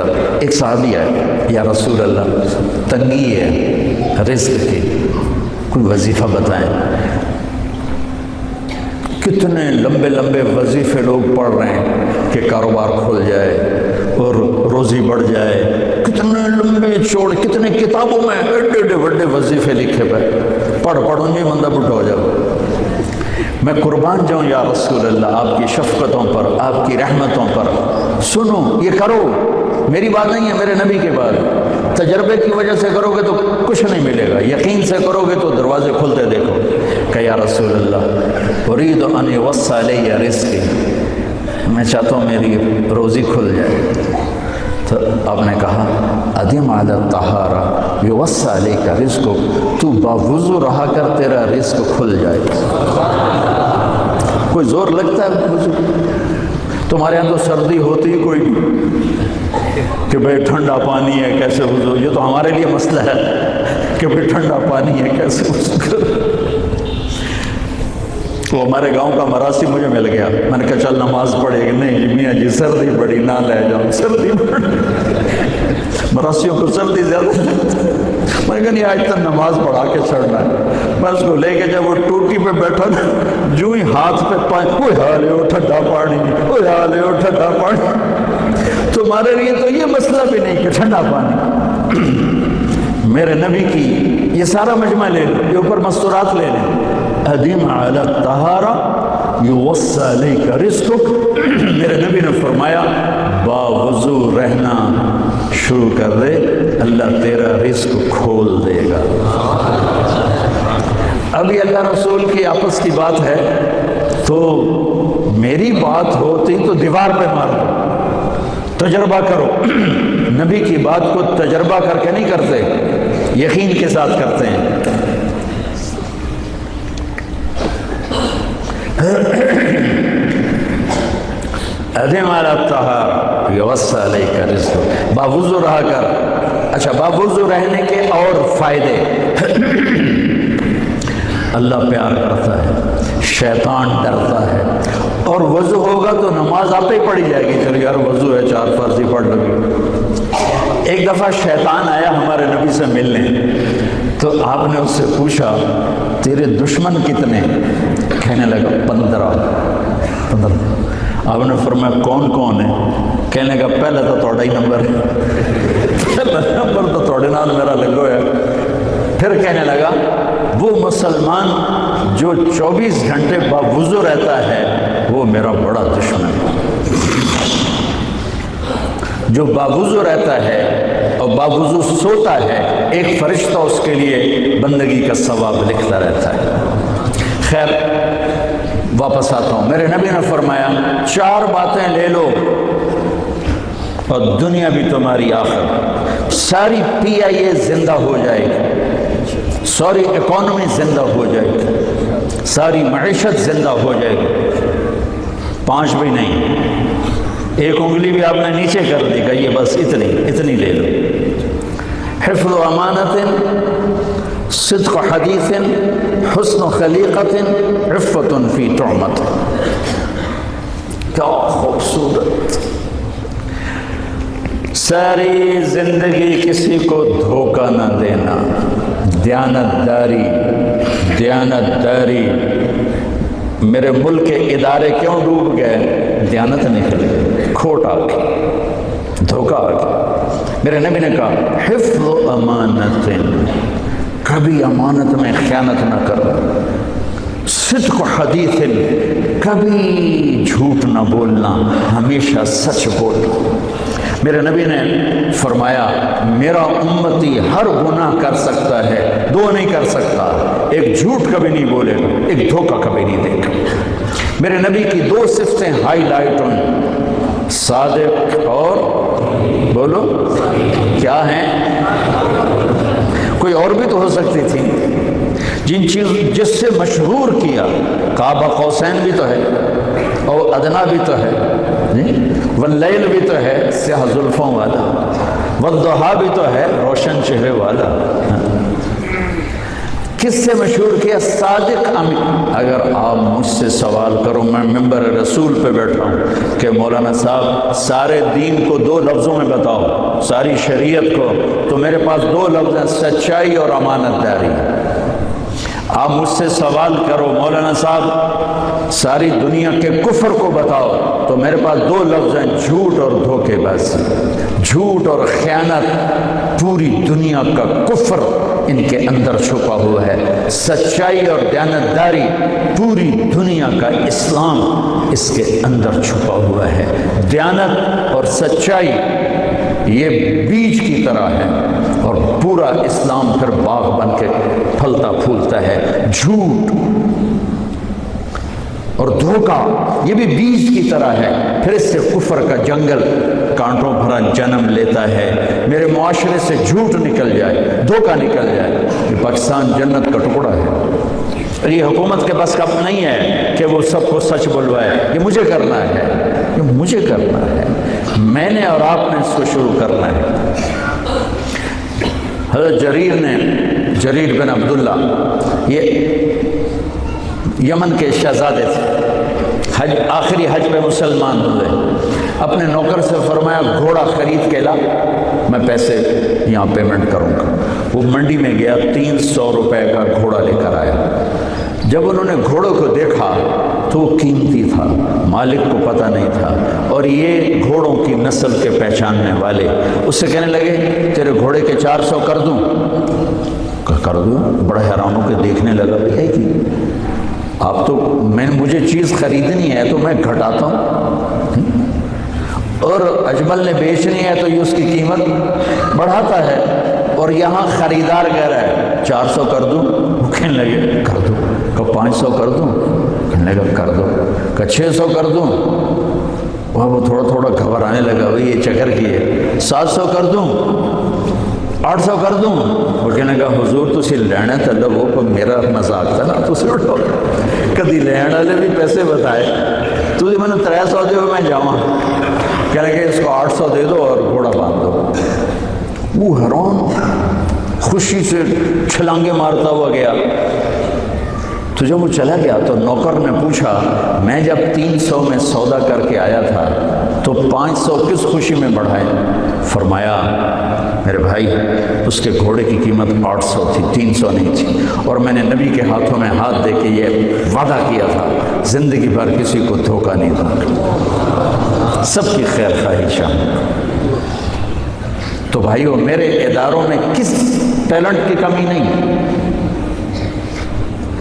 تک ایک صحابی آئے، یا رسول اللہ تنگی ہے رزق کی، کوئی وظیفہ بتائیں۔ کتنے لمبے لمبے وظیفے لوگ پڑھ رہے ہیں کہ کاروبار کھل جائے اور روزی بڑھ جائے، کتنے لمبے چوڑے، کتنے کتابوں میں ایڈے بڑے وظیفے لکھے پہ، پڑھ انجی بندہ بڈھا ہو جاؤ۔ میں قربان جاؤں یا رسول اللہ آپ کی شفقتوں پر، آپ کی رحمتوں پر، سنو یہ کرو، میری بات نہیں ہے، میرے نبی کے بعد تجربے کی وجہ سے کرو گے تو کچھ نہیں ملے گا، یقین سے کرو گے تو دروازے کھلتے دیکھو۔ کہ یا رسول اللہ اريد ان يوسع علی رزقی، میں چاہتا ہوں میری روزی کھل جائے۔ تو آپ نے کہا ادم علی الطہارہ یوسع علیک رزقک، تو باوضو رہا کر تیرا رزق کھل جائے۔ کوئی زور لگتا ہے وضو؟ تمہارے یہاں تو سردی ہوتی ہی کوئی نہیں کہ بھئی ٹھنڈا پانی ہے کیسے وضو، یہ تو ہمارے لیے مسئلہ ہے کہ بھئی ٹھنڈا پانی ہے کیسے وضو کرو۔ وہ ہمارے گاؤں کا مراسی مجھے مل گیا، میں نے کہا چل نماز پڑھے گی، نہیں جی میاں جی سردی بڑی نہ لے جاؤ، سردی بڑی، مراسیوں کو سردی زیادہ میں نے کہا نہیں آج تک نماز پڑھا کے چھڑنا ہے۔ میں اس کو لے کے جب وہ ٹوٹی پہ بیٹھا تھا، جو ہی ہاتھ پہ پانی، کوئی حال ہے وہ ٹھنڈا پانی، کوئی حال ہے وہ ٹھنڈا پانی۔ تمہارے لیے تو یہ مسئلہ بھی نہیں کہ ٹھنڈا پانی، میرے نبی کی یہ سارا مجمع لے لیں، یہ اوپر مستورات لے لیں، ادم علی الطہارہ یوسع علیک رزقک، میرے نبی نے فرمایا باوضو رہنا شروع کر دے، اللہ تیرا رزق کھول دے گا۔ ابھی اللہ رسول کی آپس کی بات ہے تو میری بات ہوتی تو دیوار پہ مار دو، تجربہ کرو۔ نبی کی بات کو تجربہ کر کے نہیں کرتے، یقین کے ساتھ کرتے ہیں۔ ادم علی الطہارہ یوسع علیک رزقک، باوضو رہا کر۔ اچھا باوضو رہنے کے اور فائدے، اللہ پیار کرتا ہے، شیطان ڈرتا ہے، اور وضو ہوگا تو نماز آپ ہی پڑھی جائے گی، چلو یار وضو ہے 4 فرض ہی پڑھ لگی۔ ایک دفعہ شیطان آیا ہمارے نبی سے ملنے، تو آپ نے اس سے پوچھا تیرے دشمن کتنے؟ کہنے لگا 15۔ آپ نے فرمایا کون کون ہے؟ کہنے لگا پہلے تو تھوڑا ہی نمبر، پہلا نمبر تو تھوڑے نال میرا لگو ہے۔ پھر کہنے لگا وہ مسلمان جو 24 گھنٹے باوضو رہتا ہے وہ میرا بڑا دشمن ہے۔ جو باوضو رہتا ہے اور باوضو سوتا ہے، ایک فرشتہ اس کے لیے بندگی کا ثواب لکھتا رہتا ہے۔ خیر واپس آتا ہوں، میرے نبی نے فرمایا 4 باتیں لے لو اور دنیا بھی تمہاری آخر، ساری PIA زندہ ہو جائے گی، ساری اکانومی زندہ ہو جائے گی، ساری معیشت زندہ ہو جائے گی۔ 5 بھی نہیں، ایک انگلی بھی آپ نے نیچے کر دی کہ یہ بس اتنی لے لو۔ حفظ و امانت، صدق حدیث، حسن خلیقت، عفت فی طعمت۔ کیا خوبصورت، ساری زندگی کسی کو دھوکہ نہ دینا، دیانت داری۔ میرے ملک کے ادارے کیوں ڈوب گئے؟ دیانت نکل گئی، کھوٹ آ گئی، دھوکہ آ گیا۔ میرے نبی نے کہا حفظ و امانت، کبھی امانت میں خیانت نہ کرو، صدق حدیث، کبھی جھوٹ نہ بولنا، ہمیشہ سچ بولنا۔ میرے نبی نے فرمایا میرا امتی ہر گناہ کر سکتا ہے، 2 نہیں کر سکتا، ایک جھوٹ کبھی نہیں بولے گا، ایک دھوکہ کبھی نہیں دے گا۔ میرے نبی کی 2 صفتیں ہائی لائٹ ہوئیں، صادق اور بولو کیا ہیں؟ کوئی اور بھی تو ہو سکتی تھی، جس سے مشہور کیا، کعبہ قوسین بھی تو ہے اور ادنا بھی تو ہے، واللیل بھی تو ہے سیاہ زلفوں والا، والضحیٰ بھی تو ہے روشن چہرے والا۔ کس سے مشہور کیا؟ صادق امین۔ اگر آپ مجھ سے سوال کرو، میں ممبر رسول پہ بیٹھا ہوں کہ مولانا صاحب سارے دین کو 2 لفظوں میں بتاؤ، ساری شریعت کو، تو میرے پاس 2 لفظ ہیں، سچائی اور امانت داری۔ آپ مجھ سے سوال کرو مولانا صاحب ساری دنیا کے کفر کو بتاؤ، تو میرے پاس 2 لفظ ہیں، جھوٹ اور دھوکے بازی۔ جھوٹ اور خیانت، پوری دنیا کا کفر ان کے اندر چھپا ہوا ہے، سچائی اور دیانتداری، پوری دنیا کا اسلام اس کے اندر چھپا ہوا ہے۔ دیانت اور سچائی یہ بیج کی طرح ہے، اور پورا اسلام پھر باغ بن کے پھلتا پھولتا ہے۔ جھوٹ اور دھوکہ یہ بھی بیج کی طرح ہے، پھر اس سے کفر کا جنگل کانٹوں بھرا جنم لیتا ہے۔ میرے معاشرے سے جھوٹ نکل جائے، دھوکہ نکل جائے، یہ پاکستان جنت کا ٹکڑا ہے۔ اور یہ حکومت کے بس کا نہیں ہے کہ وہ سب کو سچ بلوائے، یہ مجھے کرنا ہے، یہ مجھے کرنا ہے، میں نے اور آپ نے اس کو شروع کرنا ہے۔ حضرت جریر بن عبداللہ یہ یمن کے شہزادے تھے، آخری حج پہ مسلمان ہوئے، اپنے نوکر سے فرمایا گھوڑا خرید کے لا، میں پیسے یہاں پیمنٹ کروں گا۔ وہ منڈی میں گیا، 300 روپے کا گھوڑا لے کر آیا۔ جب انہوں نے گھوڑوں کو دیکھا تو وہ قیمتی تھا، مالک کو پتہ نہیں تھا، اور یہ گھوڑوں کی نسل کے پہچاننے والے اس سے کہنے لگے تیرے گھوڑے کے 400 کر دوں؟ کر دوں؟ بڑا حیران ہو کے دیکھنے لگا، بھائی ہے کہ آپ تو مجھے چیز خریدنی ہے تو میں گھٹاتا ہوں، اور اجمل نے بیچنی ہے تو یہ اس کی قیمت بڑھاتا ہے، اور یہاں خریدار کہہ رہا ہے 400 کر دوں؟ وہ کہنے لگے کر دو۔ کہ 500 کر دوں؟ کہنے لگا کر دو۔ کہ 600 کر دوں؟ وہ تھوڑا تھوڑا گھبرانے لگا، بھائی یہ چکر کی ہے۔ 700 کر دوں؟ 800 کر دوں؟ وہ کہنے لگا حضور تسی لینا تھا لگو، پر میرا مذاق تھا نا، تسی اٹھو کدی لین والے بھی پیسے بتائے، تسی میں نے 300 دے میں جاواں، کہنے لگے اس کو 800 دے دو اور گھوڑا باندھ دو۔ وہ حیران خوشی سے چھلانگے مارتا ہوا گیا۔ تو جب وہ چلا گیا تو نوکر نے پوچھا میں جب 300 میں سودا کر کے آیا تھا تو 500 کس خوشی میں بڑھائے؟ فرمایا میرے بھائی اس کے گھوڑے کی قیمت 800 تھی، 300 نہیں تھی، اور میں نے نبی کے ہاتھوں میں ہاتھ دے کے یہ وعدہ کیا تھا زندگی بھر کسی کو دھوکہ نہیں دوں، سب کی خیر خواہشاں۔ تو بھائیو میرے اداروں میں کس ٹیلنٹ کی کمی نہیں،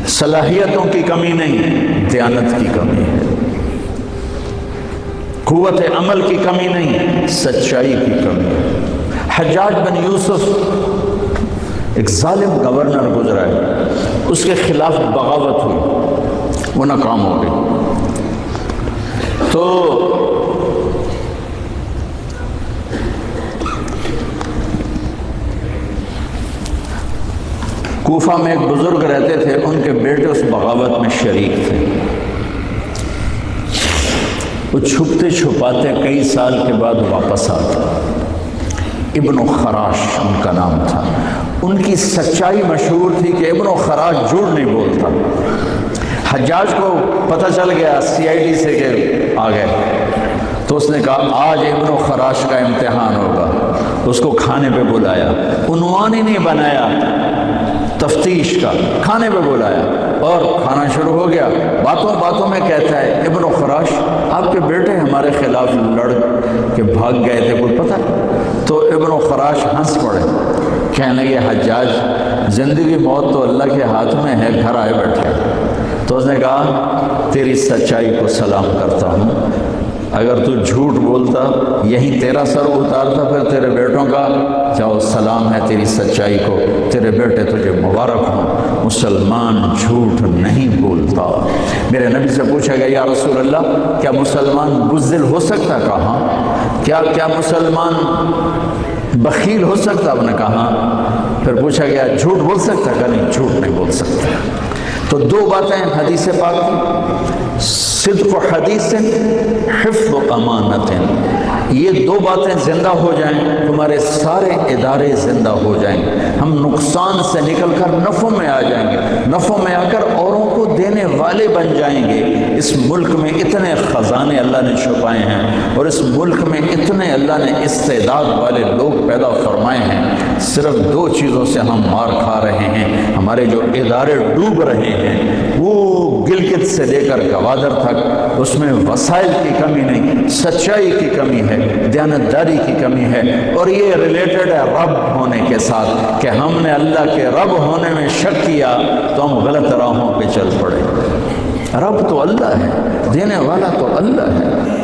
صلاحیتوں کی کمی نہیں، دیانت کی کمی ہے، قوت عمل کی کمی نہیں، سچائی کی کمی ہے۔ حجاج بن یوسف ایک ظالم گورنر گزرا ہے، اس کے خلاف بغاوت ہوئی، وہ ناکام ہو گئی۔ تو کوفہ میں ایک بزرگ رہتے تھے، ان کے بیٹے اس بغاوت میں شریک تھے، وہ چھپتے چھپاتے کئی سال کے بعد واپس آتے، ابن خراش ان کا نام تھا۔ ان کی سچائی مشہور تھی کہ ابن خراش جھوٹ نہیں بولتا۔ حجاج کو پتہ چل گیا CID سے کہ آ گئے، تو اس نے کہا آج ابن خراش کا امتحان ہوگا، اس کو کھانے پہ بلایا، عنوان ہی نہیں بنایا تفتیش کا، کھانے پہ بلایا اور کھانا شروع ہو گیا۔ باتوں باتوں میں کہتا ہے ابن خراش آپ کے بیٹے ہمارے خلاف لڑ کے بھاگ گئے تھے، کوئی پتہ؟ تو ابن خراش ہنس پڑے، کہنے لگے حجاج زندگی موت تو اللہ کے ہاتھ میں ہے، گھر آئے بیٹھے۔ تو اس نے کہا تیری سچائی کو سلام کرتا ہوں، اگر تو جھوٹ بولتا یہیں تیرا سر اتارتا، پھر تیرے بیٹوں کا جاؤ سلام ہے تیری سچائی کو، تیرے بیٹے تجھے مبارک ہوں، مسلمان جھوٹ نہیں بولتا۔ میرے نبی سے پوچھا گیا یا رسول اللہ کیا مسلمان بزدل ہو سکتا؟ کہا کیا مسلمان بخیل ہو سکتا؟ آپ نے کہا۔ پھر پوچھا گیا جھوٹ بول سکتا؟ کہا نہیں، جھوٹ نہیں بول سکتا۔ تو دو باتیں حدیث پاک کی، صدق و حدیث، حفظ و امانت، یہ دو باتیں زندہ ہو جائیں تمہارے سارے ادارے زندہ ہو جائیں گے، ہم نقصان سے نکل کر نفع میں آ جائیں گے، نفع میں آ کر اوروں کو دینے والے بن جائیں گے۔ اس ملک میں اتنے خزانے اللہ نے چھپائے ہیں، اور اس ملک میں اتنے اللہ نے استعداد والے لوگ پیدا فرمائے ہیں، صرف دو چیزوں سے ہم مار کھا رہے ہیں، ہمارے جو ادارے ڈوب رہے ہیں، وہ گلگت سے لے کر گوادر تک، اس میں وسائل کی کمی نہیں، سچائی کی کمی ہے، دیانتداری کی کمی ہے، اور یہ ریلیٹڈ ہے رب ہونے کے ساتھ، کہ ہم نے اللہ کے رب ہونے میں شک کیا تو ہم غلط راہوں پہ چل پڑے۔ رب تو اللہ ہے، دینے والا تو اللہ ہے۔